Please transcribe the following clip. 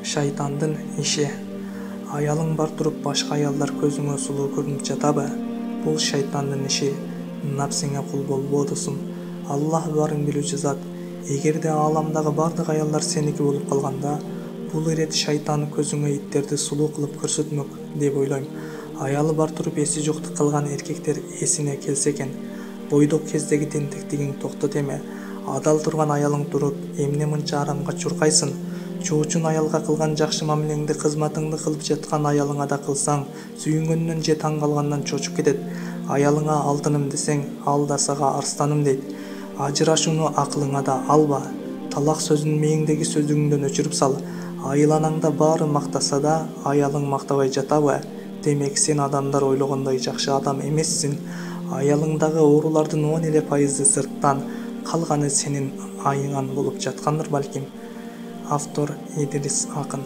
Шайтандын иши. Аялың бар туруп башка аялдар көзүңө сулуу көрүнүп жатабы? Бул шайтандын иши. Напсиңе кул болбодусуң. Аллах барын билүүчү зат. Эгерде ааламдагы бардык аялдар сеники болуп калганда, бул ирет шайтан көзүңө иттерди сулуу кылып көрсөтмөк деп ойлойм. Аялы бар туруп эси жоктук кылган эркектер эсине келсе экен. Бойдок кездеги тентектигиң токтот эме. Адал турган аялың туруп, эмне мынча арамга чуркайсың? Чоочун аялга кылган жакшы мамилеңди кызматыңды кылып жаткан аялыңа да кылсаң, сүйүнгөндөн же таң калгандан чочуп кетет. Аялыңа алтыным десең, ал да сага арстаным дейт. Ажырашууну акылыңа да алба. Талак сөзүн мээңдеги сөздүгүңдөн өчүрүп сал. Айланаңда баары мактаса да, аялың мактабай жатабы? Демек сен адамдар ойлогондой жакшы адам эмессиң. Аялыңдагы оорулардын 10% сырттан, калганы сенин айыңан болуп жаткандыр балким. Автор Идрис Акын.